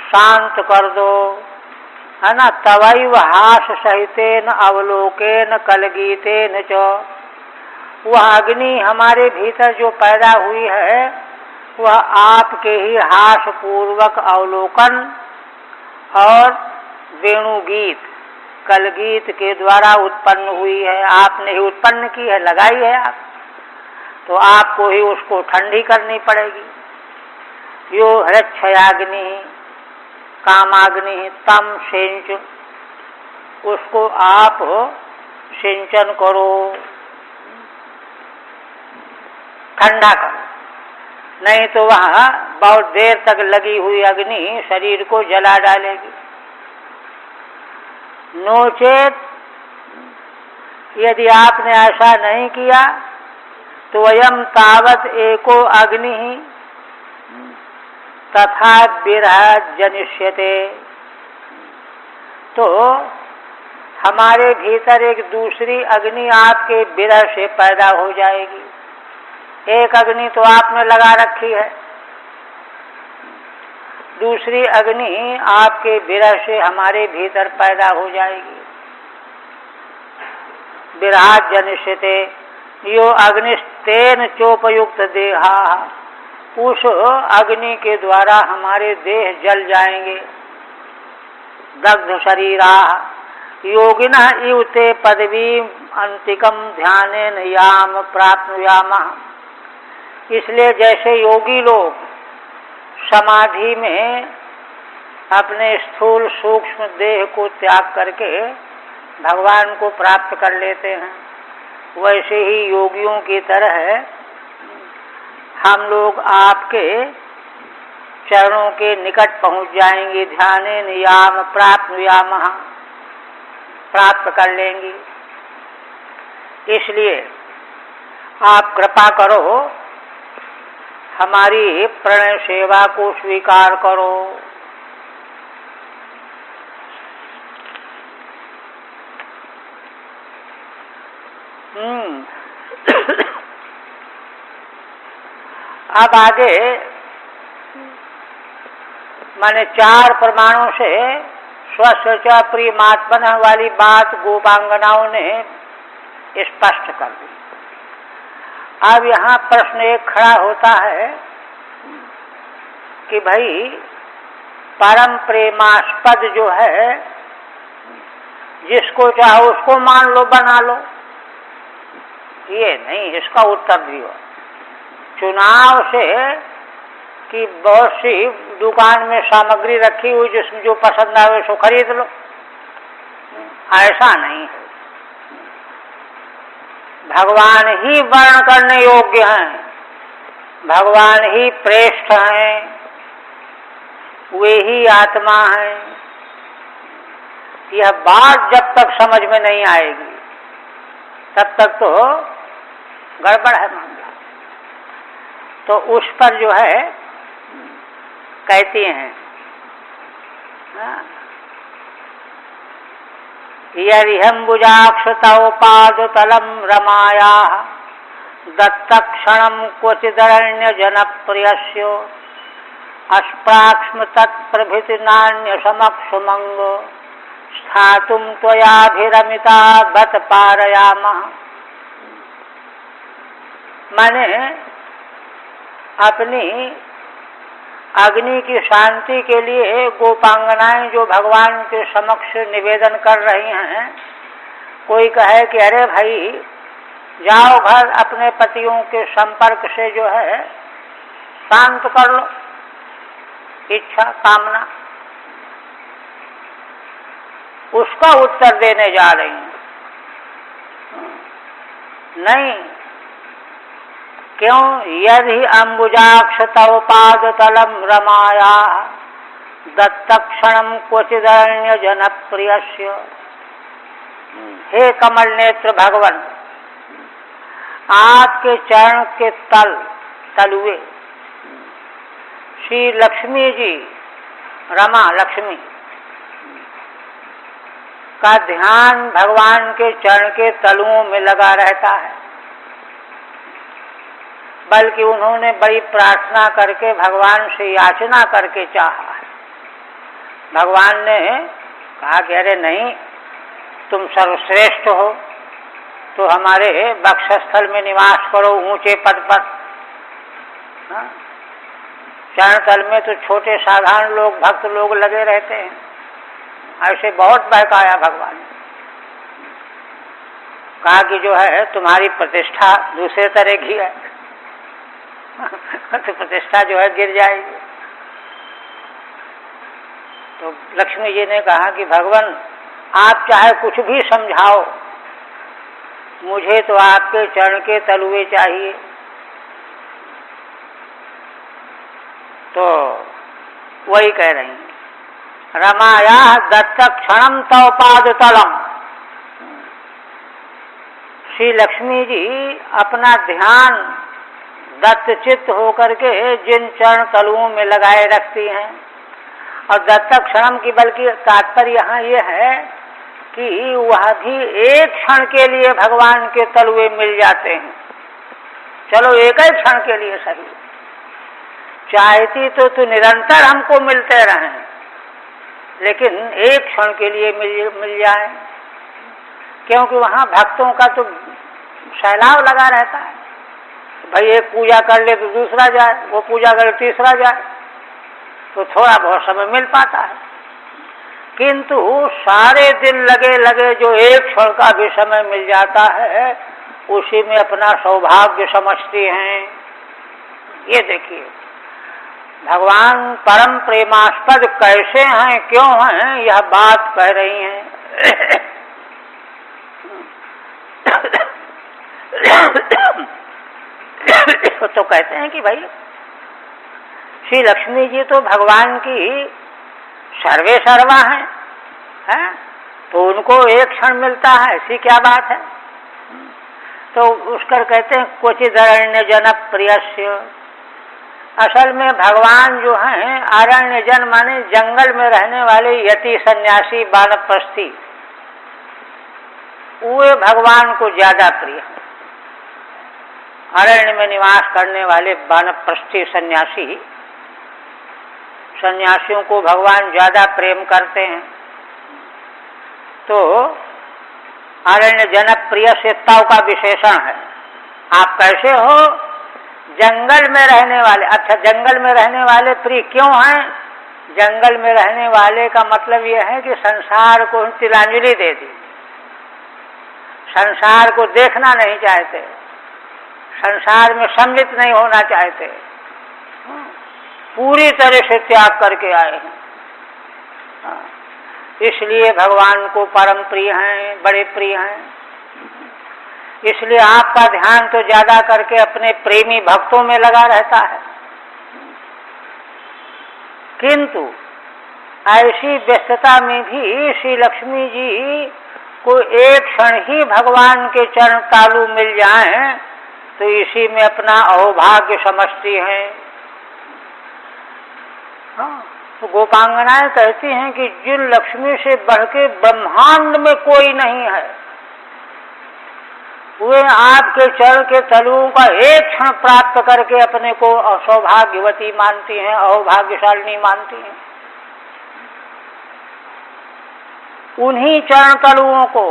शांत कर दो, है ना। तवैव हास सहितेन अवलोकेन कलगीतेन च, वह अग्नि हमारे भीतर जो पैदा हुई है वह आपके ही हास पूर्वक अवलोकन और वेणुगीत, कलगीत के द्वारा उत्पन्न हुई है। आपने ही उत्पन्न की है, लगाई है आप, तो आपको ही उसको ठंडी करनी पड़ेगी। यो हृच्छयाग्नि कामाग्नि तम सिंच, उसको आप सिंचन करो, ठंडा करो, नहीं तो वह बहुत देर तक लगी हुई अग्नि शरीर को जला डालेगी। नोचेत, यदि आपने ऐसा नहीं किया तो वयम तावत एको अग्नि तथा विरह जनिष्यते, तो हमारे भीतर एक दूसरी अग्नि आपके विरह से पैदा हो जाएगी। एक अग्नि तो आपने लगा रखी है, दूसरी अग्नि आपके विरह से हमारे भीतर पैदा हो जाएगी। विरह जनिष्यते यो अग्निस्तेन चोपयुक्त देहा, उस अग्नि के द्वारा हमारे देह जल जाएंगे। दग्ध शरीरा योगिनः इव ते पदवी अंतिकम ध्यानेन याम प्राप्नुयामः, इसलिए जैसे योगी लोग समाधि में अपने स्थूल सूक्ष्म देह को त्याग करके भगवान को प्राप्त कर लेते हैं, वैसे ही योगियों की तरह हम लोग आपके चरणों के निकट पहुंच जाएंगे। ध्याने नियाम प्राप्नुयामः, प्राप्त कर लेंगे। इसलिए आप कृपा करो, हमारी प्रणय सेवा को स्वीकार करो। अब आगे माने 4 प्रमाणों से स्वस्य च प्रियमात्मन वाली बात गोपांगनाओं ने स्पष्ट कर दी। अब यहाँ प्रश्न एक खड़ा होता है कि भाई परम प्रेमास्पद जो है, जिसको चाहो उसको मान लो, बना लो, ये नहीं, इसका उत्तर दियो। चुनाव से कि बहुत सी दुकान में सामग्री रखी हुई, जिसमें जो पसंद आवे सो खरीद लो, ऐसा नहीं है। भगवान ही वर्ण करने योग्य हैं, भगवान ही श्रेष्ठ हैं, वे ही आत्मा हैं। यह बात जब तक समझ में नहीं आएगी तब तक तो गड़बड़ है मामला। तो उस पर जो है कहती हैं, यरिहम्बुजाक्षतोपादतलं रमाया दत्तक्षणं क्वचिदरण्य जनप्रियस्य अस्प्राक्ष्म तत्प्रभृति नान्य समक्षमंगो स्थातुं त्वयाभिरमिता बत पारयामः। माने अपनी अग्नि की शांति के लिए गोपांगनाएं जो भगवान के समक्ष निवेदन कर रही हैं, कोई कहे कि अरे भाई जाओ घर, अपने पतियों के संपर्क से जो है शांत कर लो इच्छा कामना, उसका उत्तर देने जा रही हैं। नहीं, क्यों? यदि अम्बुजाक्षतोपादतलं रमाया दत्तक्षणं क्वचिदरण्य जनप्रियस्य। हे कमल नेत्र भगवान, आपके चरण के तलुए श्री लक्ष्मी जी, रमा लक्ष्मी का ध्यान भगवान के चरण के तलुओं में लगा रहता है। बल्कि उन्होंने बड़ी प्रार्थना करके भगवान से याचना करके चाहा है। भगवान ने कहा कि अरे नहीं, तुम सर्वश्रेष्ठ हो तो हमारे वक्षस्थल में निवास करो, ऊंचे पद पर। चरण तल में तो छोटे साधारण लोग, भक्त लोग लगे रहते हैं। ऐसे बहुत बहकाया भगवान ने, कहा कि जो है तुम्हारी प्रतिष्ठा दूसरे तरह की है तो प्रतिष्ठा जो है गिर जाएगी। तो लक्ष्मी जी ने कहा कि भगवान आप चाहे कुछ भी समझाओ, मुझे तो आपके चरण के तलुए चाहिए। तो वही कह रही हैं, रमाया दत्तक्षणं तव पादतलम। श्री लक्ष्मी जी अपना ध्यान दत्तचित्त होकर के जिन चरण तलुओं में लगाए रखती हैं, और दत्तक्षणम की बल्कि तात्पर्य यहाँ ये है कि वह भी एक क्षण के लिए भगवान के तलुए मिल जाते हैं। चलो एक ही क्षण के लिए सही, चाहती तो तू निरंतर हमको मिलते रहें, लेकिन एक क्षण के लिए मिल जाए, क्योंकि वहाँ भक्तों का तो सैलाब लगा रहता है। भाई एक पूजा कर ले तो दूसरा जाए, वो पूजा करे तीसरा जाए, तो थोड़ा बहुत समय मिल पाता है। किंतु सारे दिन लगे लगे जो एक क्षण का भी समय मिल जाता है, उसी में अपना सौभाग्य समझती हैं। ये देखिए भगवान परम प्रेमास्पद कैसे हैं, क्यों हैं, यह बात कह रही हैं। तो कहते हैं कि भाई श्री लक्ष्मी जी तो भगवान की सर्वे सर्वा हैं, तो उनको एक क्षण मिलता है, ऐसी क्या बात है। तो उसकर कहते हैं क्वचिदरण्य जन प्रियस्य। असल में भगवान जो हैं अरण्य जन माने जंगल में रहने वाले यति सन्यासी वानप्रस्थी, वे भगवान को ज्यादा प्रिय हैं। अरण्य में निवास करने वाले वानप्रस्थी सन्यासी, सन्यासियों को भगवान ज्यादा प्रेम करते हैं। तो अरण्य जनप्रिय सेताओं का विशेषण है। आप कैसे हो? जंगल में रहने वाले। अच्छा, जंगल में रहने वाले प्रिय क्यों हैं? जंगल में रहने वाले का मतलब यह है कि संसार को तिलांजलि दे दी, संसार को देखना नहीं चाहते, संसार में सम्मिलित नहीं होना चाहते, पूरी तरह से त्याग करके आए हैं। इसलिए भगवान को परम प्रिय हैं, बड़े प्रिय हैं। इसलिए आपका ध्यान तो ज्यादा करके अपने प्रेमी भक्तों में लगा रहता है। किंतु ऐसी व्यस्तता में भी श्री लक्ष्मी जी को एक क्षण ही भगवान के चरण तालु मिल जाएं तो इसी में अपना अहोभाग्य समझती हैं। हाँ, तो गोपांगनाएं कहती हैं कि जिन लक्ष्मी से बढ़ के ब्रह्मांड में कोई नहीं है, वे आपके चरण के तलुओं का एक क्षण प्राप्त करके अपने को सौभाग्यवती मानती हैं, अहोभाग्यशालिनी मानती हैं। उन्हीं चरण तलुओं को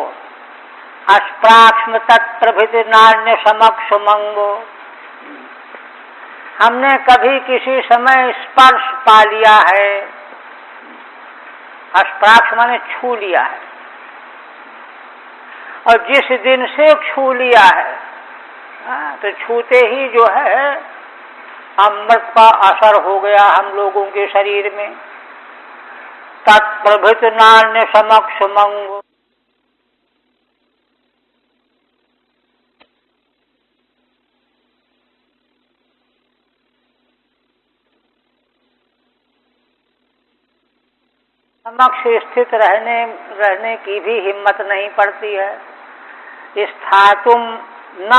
अस्प्राक्ष्म तत्प्रभृति नान्य समक्ष मंगो, हमने कभी किसी समय स्पर्श पा लिया है। अस्प्राक्ष माने छू लिया है, और जिस दिन से छू लिया है तो छूते ही जो है अमृत का असर हो गया हम लोगों के शरीर में। तत्प्रभृत नान्य समक्ष मंगो, समक्ष स्थित रहने की भी हिम्मत नहीं पड़ती है। स्थातुम न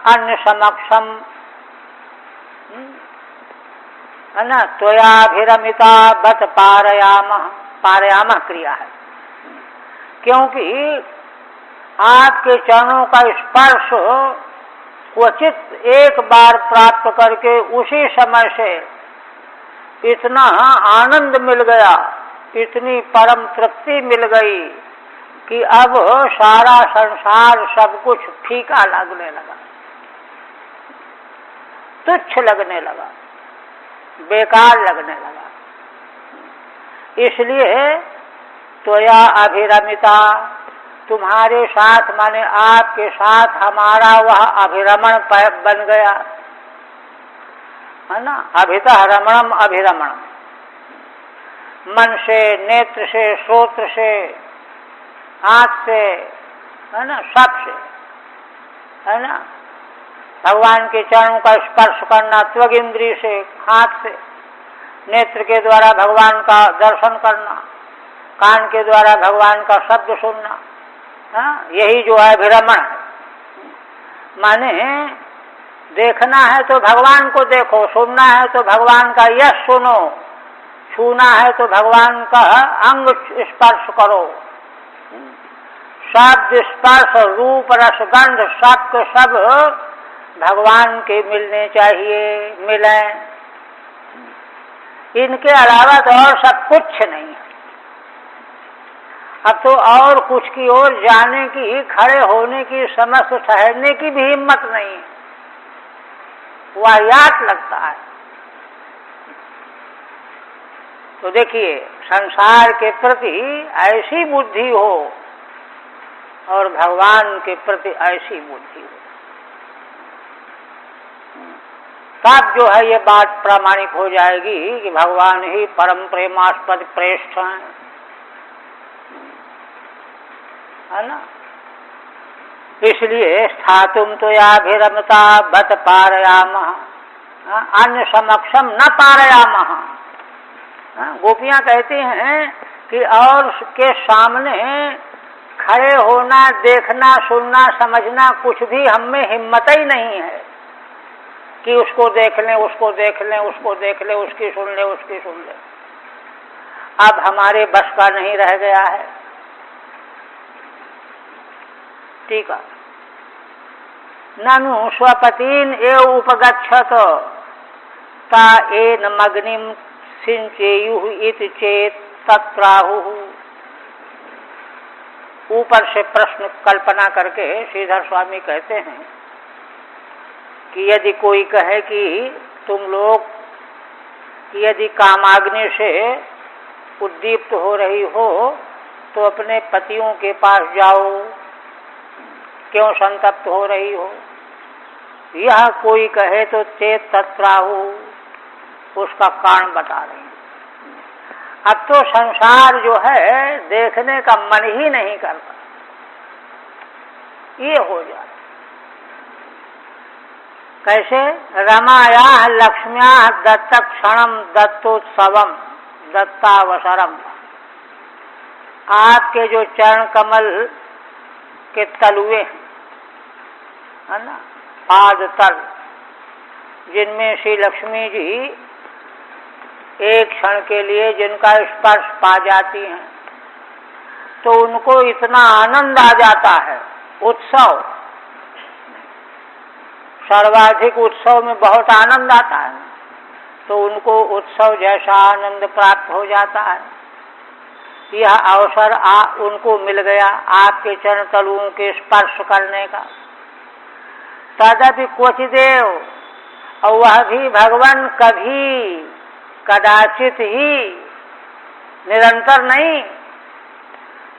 अन्य समक्षम, है ना, त्वयाभिरमिता बत पारयामः, पारयामः क्रिया है। क्योंकि आपके चरणों का स्पर्श क्वचित एक बार प्राप्त करके उसी समय से इतना आनंद मिल गया, इतनी परम तृप्ति मिल गई कि अब सारा संसार सब कुछ फीका लगने लगा, तुच्छ लगने लगा, बेकार लगने लगा। इसलिए त्वया अभिरमिता, तुम्हारे साथ माने आपके साथ हमारा वह अभिरमण बन गया, है ना। अभितः रमणम अभिरमण, मन से, नेत्र से, श्रोत्र से, हाथ से, है ना, सब से, है ना। भगवान के चरणों का स्पर्श करना त्वग इंद्रिय से, हाथ से, नेत्र के द्वारा भगवान का दर्शन करना, कान के द्वारा भगवान का शब्द सुनना, हाँ, यही जो है अभिरमण है। माने देखना है तो भगवान को देखो, सुनना है तो भगवान का यश सुनो, छूना है तो भगवान का अंग स्पर्श करो। शब्द, स्पर्श, रूप, रस, गंध सब के सब भगवान के मिलने चाहिए, मिले। इनके अलावा तो और सब कुछ नहीं है। अब तो और कुछ की ओर जाने की, खड़े होने की, समस्त ठहरने की भी हिम्मत नहीं है, वाहियात लगता है। तो देखिए, संसार के प्रति ऐसी बुद्धि हो और भगवान के प्रति ऐसी बुद्धि हो, तब जो है ये बात प्रामाणिक हो जाएगी कि भगवान ही परम प्रेमास्पद प्रेष्ठ हैं, है ना। इसलिए स्थातुम तो याभिरमता बत पारयामः, अन्य समक्षम न पारयामः। गोपियां कहती हैं कि और के सामने खड़े होना, देखना, सुनना, समझना कुछ भी हम में हिम्मत ही नहीं है कि उसको देख लें, उसको देख लें, उसको देख लें, उसकी सुन लें, उसकी सुन लें। अब हमारे बस का नहीं रह गया है। ठीक है, ननु स्वपतीन एव उपगच्छत ता एन मग्निम सिंचेयुः इति चेत तत्राहुः। ऊपर से प्रश्न कल्पना करके श्रीधर स्वामी कहते हैं कि यदि कोई कहे कि तुम लोग यदि कामाग्नि से उद्दीप्त हो रही हो तो अपने पतियों के पास जाओ, क्यों संतप्त हो रही हो? यह कोई कहे तो चेत तत्राहु, उसका कारण बता रहे हैं। अब तो संसार जो है देखने का मन ही नहीं करता, ये हो जाता। कैसे? रमाया लक्ष्म्या दत्त क्षणम दत्तोत्सवम दत्तावसरम। आपके जो चरण कमल के तलुए है ना, पाद तल, जिनमें श्री लक्ष्मी जी एक क्षण के लिए जिनका स्पर्श पा जाती हैं तो उनको इतना आनंद आ जाता है। उत्सव, सर्वाधिक उत्सव में बहुत आनंद आता है, तो उनको उत्सव जैसा आनंद प्राप्त हो जाता है। यह अवसर उनको मिल गया आपके चरण तलुओं के स्पर्श करने का। तदपि क्वचिदेव, और वह भी भगवान कभी कदाचित ही, निरंतर नहीं,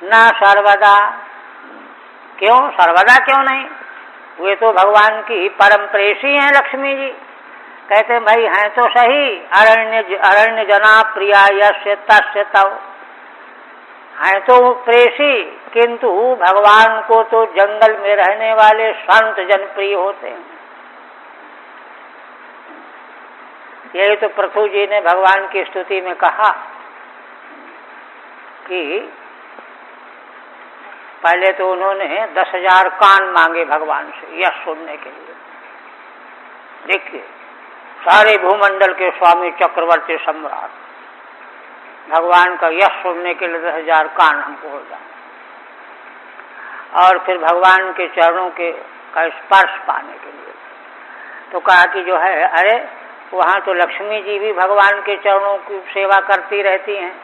ना सर्वदा। क्यों सर्वदा? क्यों नहीं? वे तो भगवान की परम प्रेषी हैं लक्ष्मी जी। कहते भाई हैं तो सही, अरण्य जना प्रिया यस्य तस्य तव, हैं तो प्रेषी, किंतु भगवान को तो जंगल में रहने वाले संत जनप्रिय होते हैं। यही तो पृथु जी ने भगवान की स्तुति में कहा कि पहले तो उन्होंने 10,000 कान मांगे भगवान से यश सुनने के लिए। देखिए, सारे भूमंडल के स्वामी चक्रवर्ती सम्राट, भगवान का यश सुनने के लिए 10,000 कान हमको हो जाए, और फिर भगवान के चरणों के का स्पर्श पाने के लिए। तो कहा कि जो है, अरे वहाँ तो लक्ष्मी जी भी भगवान के चरणों की सेवा करती रहती हैं,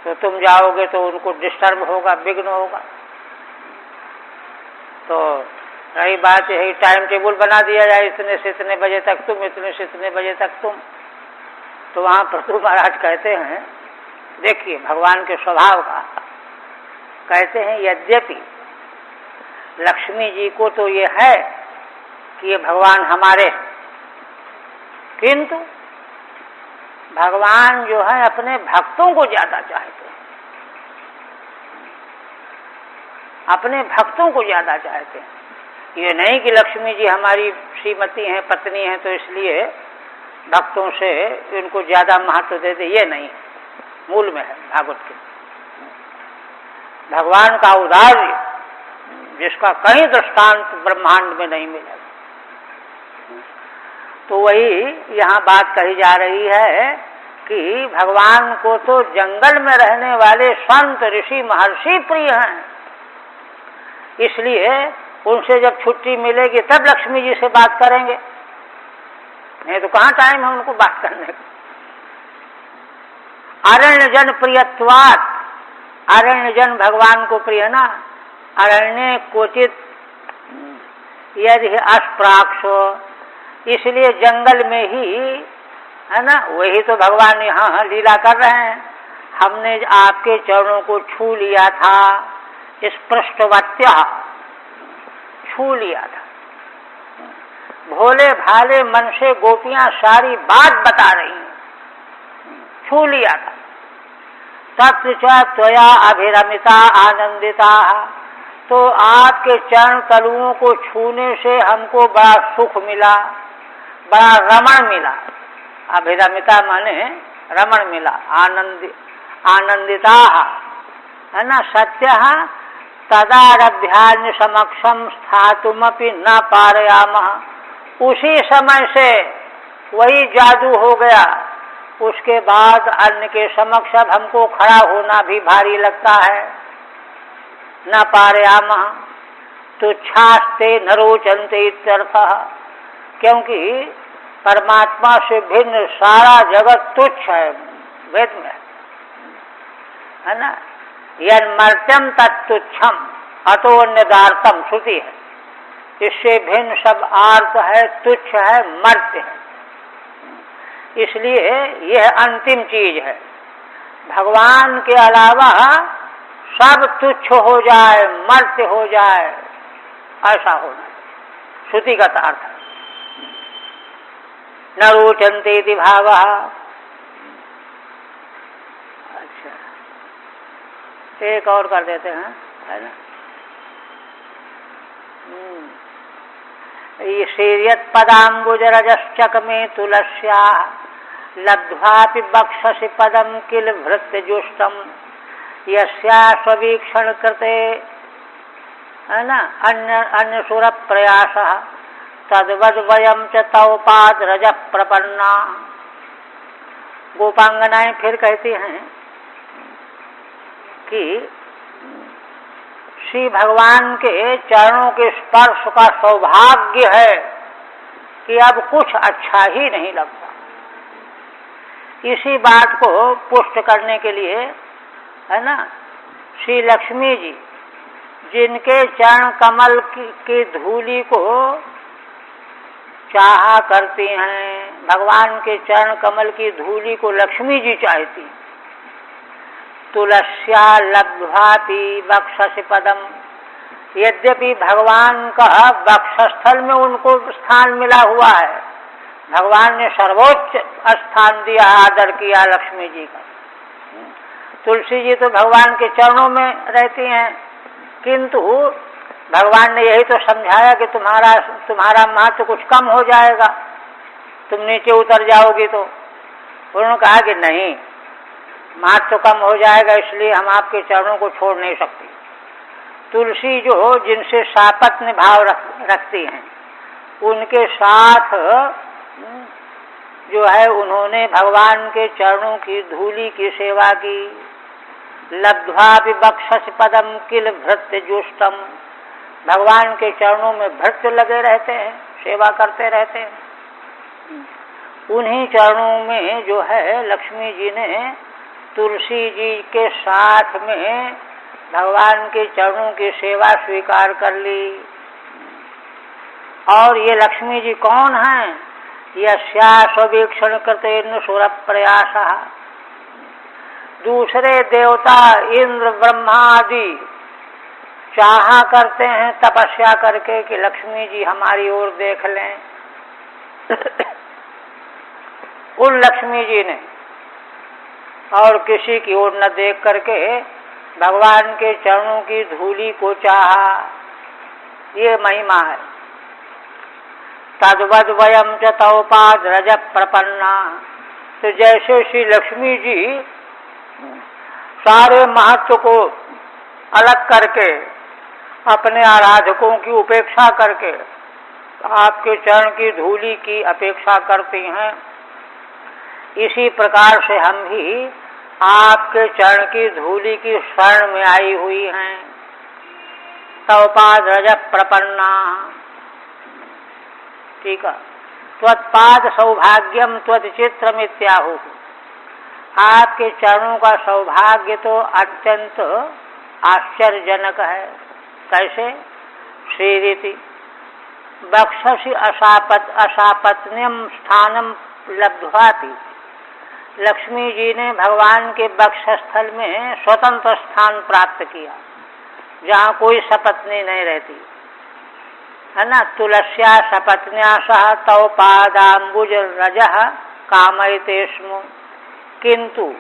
तो तुम जाओगे तो उनको डिस्टर्ब होगा, विघ्न होगा। तो रही बात यही, टाइम टेबल बना दिया जाए, इतने से इतने बजे तक तुम, इतने से इतने बजे तक तुम। तो वहाँ पृथु महाराज कहते हैं, देखिए भगवान के स्वभाव का, कहते हैं यद्यपि लक्ष्मी जी को तो ये है कि ये भगवान हमारे, किंतु भगवान जो है अपने भक्तों को ज्यादा चाहते हैं, अपने भक्तों को ज्यादा चाहते हैं। ये नहीं कि लक्ष्मी जी हमारी श्रीमती हैं, पत्नी हैं, तो इसलिए भक्तों से इनको ज्यादा महत्व दे दे, ये नहीं, मूल में है भागवत के। भगवान का औदार्य जिसका कहीं दृष्टांत ब्रह्मांड में नहीं मिलेगा। तो वही यहाँ बात कही जा रही है कि भगवान को तो जंगल में रहने वाले संत ऋषि महर्षि प्रिय हैं, इसलिए उनसे जब छुट्टी मिलेगी तब लक्ष्मी जी से बात करेंगे, नहीं तो कहाँ टाइम है उनको बात करने का। अरण्य जन प्रियत्वात्, अरण्य जन भगवान को प्रिय ना, अरण्य क्वचित यदि अस्प्राक्षो, इसलिए जंगल में ही है ना, वही तो भगवान यहाँ लीला कर रहे हैं। हमने आपके चरणों को छू लिया था, स्पृष्टवत्या, छू लिया था। भोले भाले मन से गोपियां सारी बात बता रही हैं, छू लिया था। तत्र च त्वया अभिरमिता आनंदिता, तो आपके चरण तलुओं को छूने से हमको बड़ा सुख मिला, बड़ा रमण मिला। अभिरमिता माने रमण मिला, आनंदिता है ना। सत्य तदारभ्यान्य समक्षम स्थातुमपि न पारयामः, उसी समय से वही जादू हो गया। उसके बाद अन्य के समक्ष अब हमको खड़ा होना भी भारी लगता है। न पारयामः, तुच्छास्ते न रोचन्ते इत्यर्थः। क्योंकि परमात्मा से भिन्न सारा जगत तुच्छ है, वेद में है ना। यन्मर्त्यम तत्तुच्छम अतो अन्यदार्थम, श्रुति है। इससे भिन्न सब आर्त है, तुच्छ है, मर्त्य है। इसलिए यह अंतिम चीज है। भगवान के अलावा सब तुच्छ हो जाए, मर्त्य हो जाए, ऐसा होना श्रुतिगत अर्थ है। न रोचन्ते इति भावः। अच्छा, एक और कर देते हैं, है ना। ईश्यत पदाम्बुजरजश्चकमे तुलस्या लब्ध्वापि बक्षसि पदम किल भृत्यजुष्टम यस्या स्ववीक्षण कृते, है ना, अन्य सुर प्रयास तद्वद वयम च तव पाद रज प्रपन्ना। गोपांगनाएं फिर कहती हैं कि श्री भगवान के चरणों के स्पर्श का सौभाग्य है कि अब कुछ अच्छा ही नहीं लगता। इसी बात को पुष्ट करने के लिए, है ना, श्री लक्ष्मी जी जिनके चरण कमल की धूलि को चाहा करती हैं, भगवान के चरण कमल की धूलि को लक्ष्मी जी चाहती हैं। तुलस्या लब्ध्वापि वक्षसि पदम, यद्यपि भगवान का वक्षस्थल में उनको स्थान मिला हुआ है, भगवान ने सर्वोच्च स्थान दिया, आदर किया लक्ष्मी जी का। तुलसी जी तो भगवान के चरणों में रहती हैं, किंतु भगवान ने यही तो समझाया कि तुम्हारा महत्व कुछ कम हो जाएगा, तुम नीचे उतर जाओगी। तो उन्होंने कहा कि नहीं, महत्व कम हो जाएगा, इसलिए हम आपके चरणों को छोड़ नहीं सकते। तुलसी जो जिनसे सापत्न्य भाव रखती हैं, उनके साथ जो है उन्होंने भगवान के चरणों की धूलि की सेवा की। लब्ध्वापि बक्षसि पदम किल भृत्य जुष्टम, भगवान के चरणों में भृत्य लगे रहते हैं, सेवा करते रहते हैं। उन्हीं चरणों में जो है लक्ष्मी जी ने तुलसी जी के साथ में भगवान के चरणों की सेवा स्वीकार कर ली। और ये लक्ष्मी जी कौन हैं? यस्या स्ववीक्षण कृते सुर प्रयास, दूसरे देवता इंद्र ब्रह्मा आदि चाहा करते हैं तपस्या करके कि लक्ष्मी जी हमारी ओर देख लें। उन लक्ष्मी जी ने और किसी की ओर न देख करके भगवान के चरणों की धूलि को चाहा, ये महिमा है। तद्वद वयम च तव पाद रज प्रपन्ना, तो जैसे श्री लक्ष्मी जी सारे महत्व को अलग करके अपने आराधकों की उपेक्षा करके आपके चरण की धूलि की अपेक्षा करती हैं, इसी प्रकार से हम भी आपके चरण की धूलि की शरण में आई हुई हैं। तव पाद रज प्रपन्ना, ठीक है। त्वत्पाद सौभाग्यम त्वच्चित्रम इत्याहु, आपके चरणों का सौभाग्य तो अत्यंत आश्चर्यजनक है। कैसे? श्रीरीति बक्षसि असापत्न्यम स्थानम लब्ध्वापि, लक्ष्मी जी ने भगवान के बक्षस्थल में स्वतंत्र स्थान प्राप्त किया, जहाँ कोई सपत्नी नहीं रहती, है ना। तुलस्या सपत्न्या सह तव पादाम्बुज रजः कामयते स्म, किंतु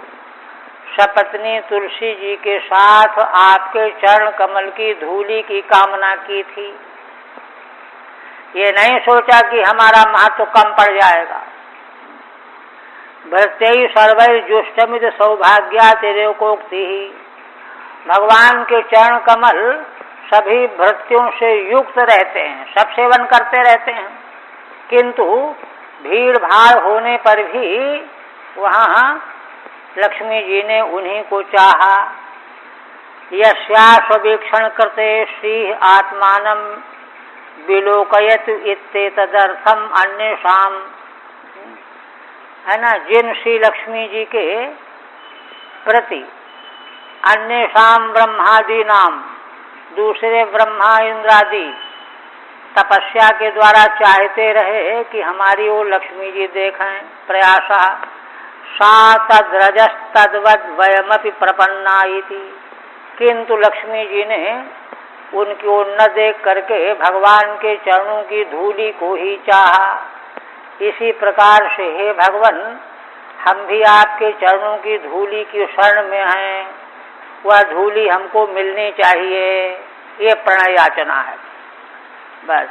सपत्नी तुलसी जी के साथ आपके चरण कमल की धूलि की कामना की थी। ये नहीं सोचा कि हमारा महत्व कम पड़ जाएगा। भृत्यई सर्वै जुष्टमिद सौभाग्यातिरेकोक्ति, भगवान के चरण कमल सभी भृत्यों से युक्त रहते हैं, सब सेवन करते रहते हैं, किंतु भीड़ भाड़ होने पर भी वहाँ लक्ष्मी जी ने उन्हीं को चाहा। यस्यास्वेक्षण कृते श्री आत्मानं विलोकयत इत्येतदर्थम अन्येषाम, है ना, जिन श्री लक्ष्मी जी के प्रति अन्येषाम ब्रह्मादि नाम, दूसरे ब्रह्मा इंद्रादि तपस्या के द्वारा चाहते रहे कि हमारी वो लक्ष्मी जी देखें, प्रयासा सा तद्रजस्तद्वद वयमपि प्रपन्ना इति, किंतु लक्ष्मी जी ने उनकी ओर न देख करके भगवान के चरणों की धूली को ही चाहा। इसी प्रकार से हे भगवान, हम भी आपके चरणों की धूली की शरण में हैं, वह धूली हमको मिलनी चाहिए, ये प्रणय याचना है। बस।